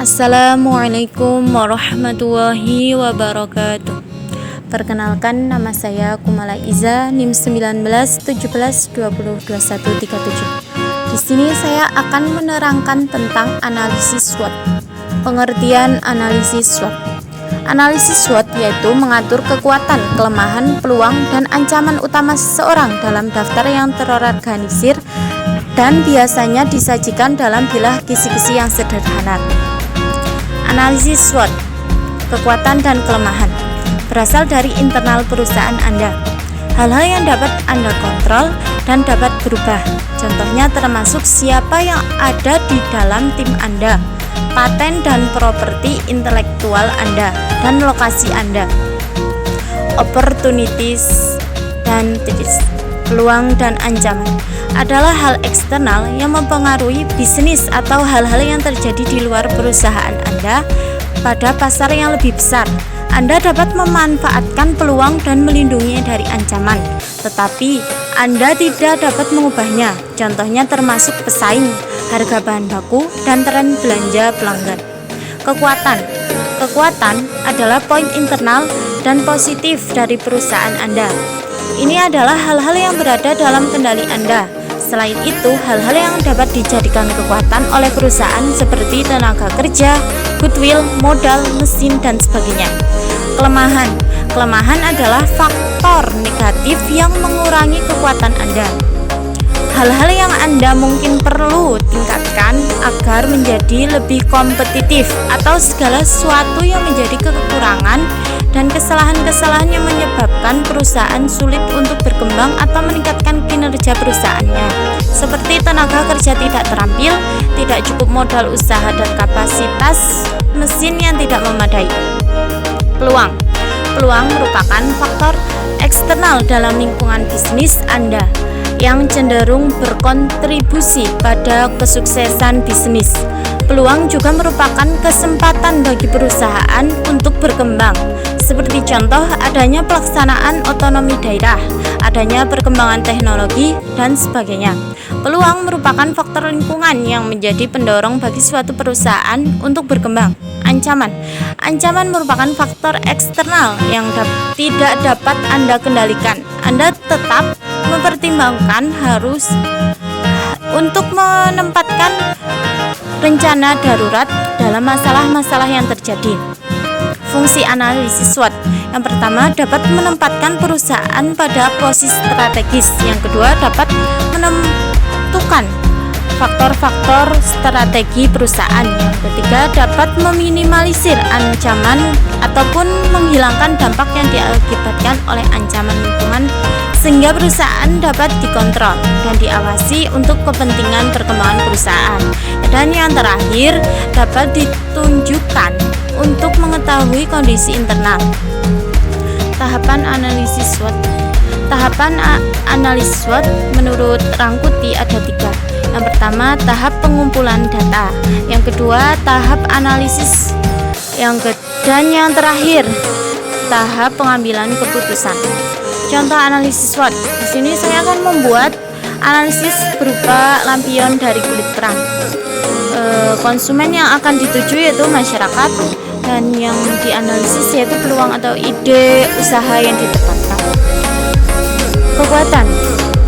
Assalamualaikum warahmatullahi wabarakatuh. Perkenalkan, nama saya Kumala Iza, NIM 19 17 20 21 37. Di sini saya akan menerangkan tentang analisis SWOT. Pengertian analisis SWOT. Analisis SWOT yaitu mengatur kekuatan, kelemahan, peluang, dan ancaman utama seseorang dalam daftar yang terorganisir dan biasanya disajikan dalam bilah kisi-kisi yang sederhana. Analisis SWOT, kekuatan dan kelemahan, berasal dari internal perusahaan Anda. Hal-hal yang dapat Anda kontrol dan dapat berubah. Contohnya termasuk siapa yang ada di dalam tim Anda, paten dan properti intelektual Anda, dan lokasi Anda. Opportunities dan threats, peluang dan ancaman, adalah hal eksternal yang mempengaruhi bisnis atau hal-hal yang terjadi di luar perusahaan Anda pada pasar yang lebih besar. Anda dapat memanfaatkan peluang dan melindungi dari ancaman, tetapi Anda tidak dapat mengubahnya. Contohnya termasuk pesaing, harga bahan baku, dan tren belanja pelanggan. Kekuatan adalah poin internal dan positif dari perusahaan Anda. Ini adalah hal-hal yang berada dalam kendali Anda. Selain itu, hal-hal yang dapat dijadikan kekuatan oleh perusahaan seperti tenaga kerja, goodwill, modal, mesin, dan sebagainya. Kelemahan adalah faktor negatif yang mengurangi kekuatan Anda. Hal-hal yang Anda mungkin perlu tingkatkan agar menjadi lebih kompetitif, atau segala sesuatu yang menjadi kekurangan dan kesalahan-kesalahan yang menyebabkan perusahaan sulit untuk berkembang atau meningkatkan kinerja perusahaannya, seperti tenaga kerja tidak terampil, tidak cukup modal usaha, dan kapasitas mesin yang tidak memadai. Peluang merupakan faktor eksternal dalam lingkungan bisnis Anda yang cenderung berkontribusi pada kesuksesan bisnis. Peluang juga merupakan kesempatan bagi perusahaan untuk berkembang, seperti contoh adanya pelaksanaan otonomi daerah, adanya perkembangan teknologi, dan sebagainya. Peluang merupakan faktor lingkungan yang menjadi pendorong bagi suatu perusahaan untuk berkembang. Ancaman merupakan faktor eksternal yang tidak dapat Anda kendalikan. Anda tetap mempertimbangkan harus untuk menempatkan rencana darurat dalam masalah-masalah yang terjadi. Fungsi analisis SWOT. Yang pertama, dapat menempatkan perusahaan pada posisi strategis. Yang kedua, dapat menentukan faktor-faktor strategi perusahaan. Yang ketiga, dapat meminimalisir ancaman ataupun menghilangkan dampak yang diakibatkan oleh ancaman lingkungan sehingga perusahaan dapat dikontrol dan diawasi untuk kepentingan perkembangan perusahaan. Dan yang terakhir, dapat ditunjukkan untuk mengetahui kondisi internal. Tahapan analisis SWOT. Tahapan analisis SWOT menurut Rangkuti ada 3. Yang pertama, tahap pengumpulan data. Yang kedua, tahap analisis. Dan yang terakhir, tahap pengambilan keputusan. Contoh analisis SWOT. Di sini saya akan membuat analisis berupa lampion dari kulit kerang. Konsumen yang akan dituju yaitu masyarakat, dan yang dianalisis yaitu peluang atau ide usaha yang ditempatkan. Kekuatan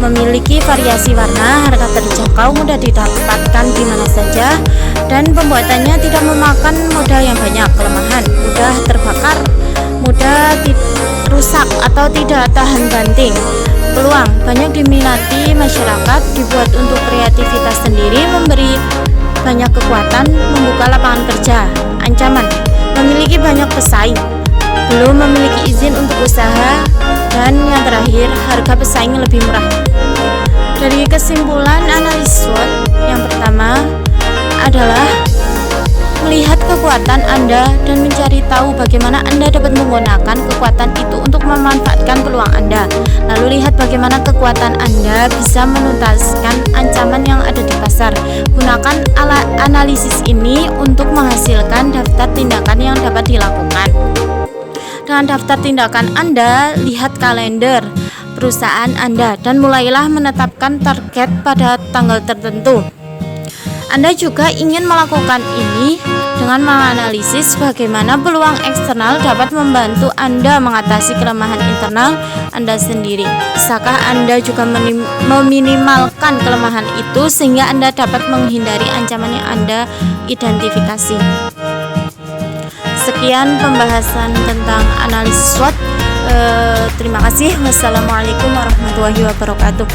memiliki variasi warna, harga terjangkau, mudah didapatkan di mana saja, dan pembuatannya tidak memakan modal yang banyak. Kelemahan, mudah terbakar, mudah rusak atau tidak tahan banting. Peluang, banyak diminati masyarakat, dibuat untuk kreativitas sendiri, memberi banyak kekuatan, membuka lapangan kerja. Ancaman, memiliki banyak pesaing, belum memiliki izin untuk usaha, dan yang terakhir, harga pesaing lebih murah. Dari kesimpulan analisis SWOT, yang pertama adalah melihat kekuatan Anda dan mencari tahu bagaimana Anda dapat menggunakan kekuatan itu untuk memanfaatkan peluang Anda. Lalu lihat bagaimana kekuatan Anda bisa menuntaskan ancaman yang ada di pasar. Gunakan analisis ini untuk menghasilkan daftar tindakan yang dapat dilakukan. Dengan daftar tindakan Anda, lihat kalender perusahaan Anda dan mulailah menetapkan target pada tanggal tertentu. Anda juga ingin melakukan ini dengan menganalisis bagaimana peluang eksternal dapat membantu Anda mengatasi kelemahan internal Anda sendiri. Bisakah Anda juga meminimalkan kelemahan itu sehingga Anda dapat menghindari ancaman yang Anda identifikasi? Sekian pembahasan tentang analisis SWOT. Terima kasih. Wassalamualaikum warahmatullahi wabarakatuh.